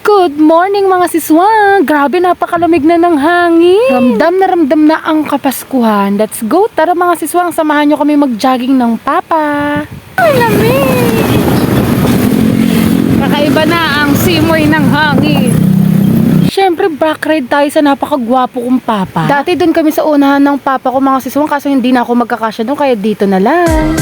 Good morning mga siswang! Grabe, napakalamig na ng hangin. Ramdam na ang Kapaskuhan. Let's go! Tara mga siswang, samahan nyo kami mag-jogging ng papa. Ay, lamig! Kakaiba na ang simoy ng hangin. Siyempre, back ride tayo sa napakagwapo kong papa. Dati dun kami sa unahan ng papa ko mga siswang, kaso hindi na ako magkakasya dun, kaya dito na lang.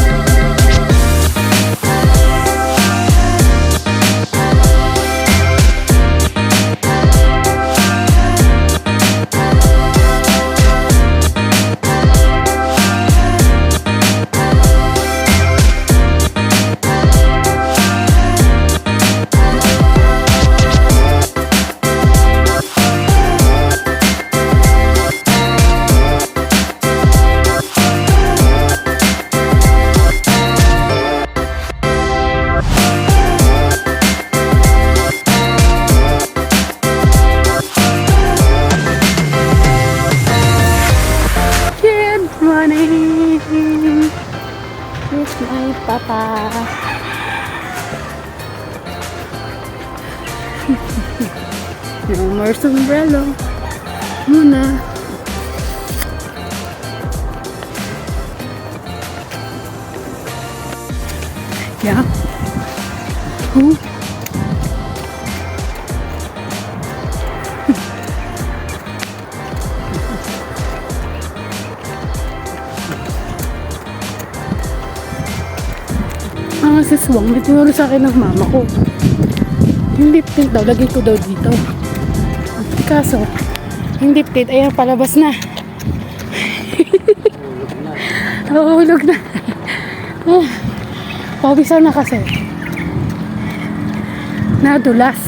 With my papa. No more sombrero muna. Yeah. Who? Mga siswang, tinuro sa akin ng mama ko. Yung lip tint daw, lagay ko daw dito. Kaso, yung lip tint, ayan, palabas na. Hulog na. Pawisan na kasi. Nadulas.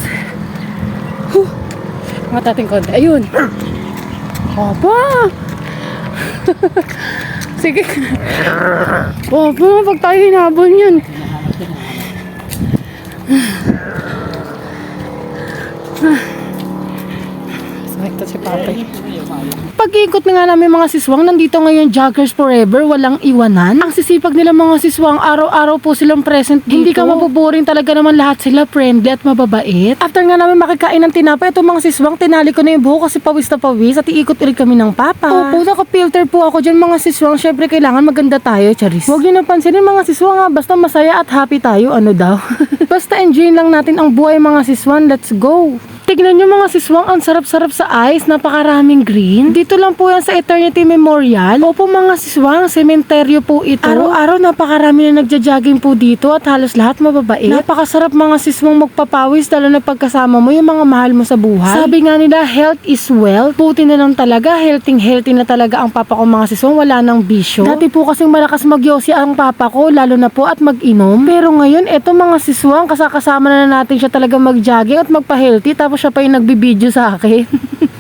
Matating konti. Ayun. Papa! Sige. Papa, pag tayo hinabol yun. Sakit si Papa. Pag-ikot na nga namin mga siswang, nandito ngayon Joggers Forever, walang iwanan. Ang sisipag nila mga siswang, araw-araw po silang present dito. Hindi ka mabuboring, talaga naman lahat sila friendly at mababait. After nga namin makikain ng tinapay, itong mga siswang, tinali ko na yung buhok kasi pawis na pawis at iikot ulit kami ng papa. Opo, naka-filter po ako dyan mga siswang. Syempre kailangan maganda tayo, charis. Huwag nyo napansinin mga siswang ha, basta masaya at happy tayo, ano daw. Basta enjoy lang natin ang buhay mga siswang, let's go! Tignan nyo mga siswang, ang sarap-sarap sa ice, napakaraming green. Dito lang po yan sa Eternity Memorial. Opo mga siswang, sementeryo po ito. Araw-araw napakarami na nagja-jogging po dito at halos lahat mababait. Napakasarap mga siswang magpapawis, lalo na pagkasama mo yung mga mahal mo sa buhay. Sabi nga nila, health is wealth. Puti na lang talaga, healthy na talaga ang papa ko mga siswang, wala nang bisyo. Dati po kasing malakas magyosi ang papa ko, lalo na po at mag-inom. Pero ngayon, eto mga siswang, kasama na natin siya talaga mag-jogging at magpa-healthy, tapos siya pa yung nagbibideo sa akin.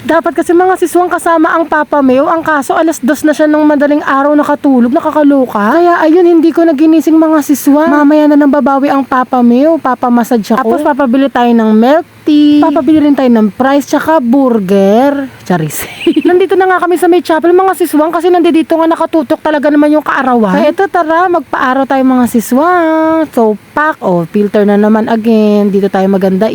Dapat kasi mga siswang kasama ang Papa Meo. Ang kaso alas 2 na siya ng madaling araw nakatulog, nakakaloka. Kaya ayun, hindi ko naginising mga siswang. Mamaya na nang babawi ang Papa Meo. Papamassage ako. Tapos papabili tayo ng milk tea. Papabili rin tayo ng fries tsaka burger. Charis. Nandito na nga kami sa may chapel mga siswang kasi nandito nga nakatutok talaga naman yung kaarawan. Kaya eto, tara, magpaaraw tayo mga siswang. So pack, filter na naman again. Dito tayo maganda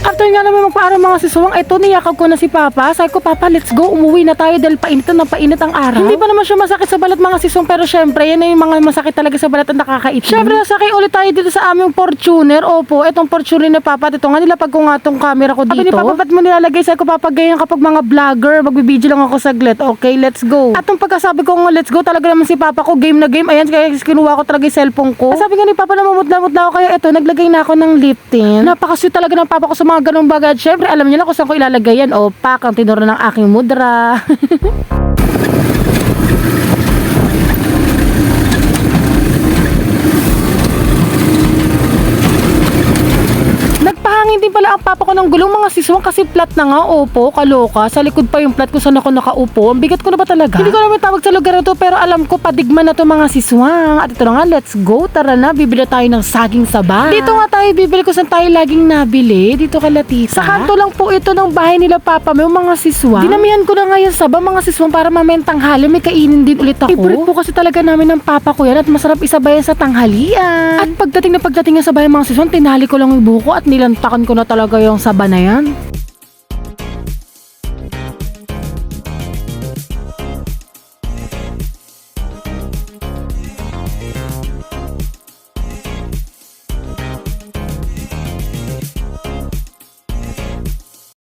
After nga naman magpaaraw mga siswang, eto niyakap ko na si Papa. Sabi ko, Papa, let's go, umuwi na tayo dahil painit ang araw. Hindi pa naman siya masakit sa balat mga siswang, pero syempre, yan na yung mga masakit talaga sa balat at nakakaitim. Syempre, nasakay ulit tayo dito sa aming Fortuner. Opo, etong Fortuner ni Papa, ito nga nilapag ko nga tong camera ko dito. Sabi ni Papa, ba't mo nilalagay? Sabi ko, Papa, ganyan kapag mga vlogger, magbibideo lang ako saglit. Okay, let's go. At nung pagkasabi ko nga, let's go, talaga naman si Papa ko, game na game. Ayan, kaya kinuha ko talaga yung cellphone ko. Sabi nga ni Papa, namumutla-mutla ako, kaya eto, naglagay na ako ng lip tint. Napakasweet talaga ng Papa ko sa mga ganong bagay. Syempre, alam niyo na kung saan ko ilalagay yan. Pak, ang tinuro ng aking mudra. Dadalhin din pala ang papa ko ng gulong mga siswang kasi flat na nga, opo, kaloka. Sa likod pa yung flat kung saan ako nakaupo. Ang bigat ko na ba talaga? Hindi ko naman tawag sa lugar na to pero alam ko padigman na to mga siswang. At ito na nga, let's go. Tara na, bibili tayo ng saging saba. Dito nga tayo bibili kung saan tayo laging nabili. Dito kay Latita. Sa kanto lang po ito ng bahay nila papa mo, mga siswang. Dinamihan ko na nga yung saba mga siswang para mamaya tanghali may kainin din ulit ako. Favorite po kasi talaga namin ng papa ko yan at masarap isabayan sa tanghalian. At pagdating na sa bahay mga siswang, tinali ko lang yung buko at nilantakan ko na talaga yung saba na yan.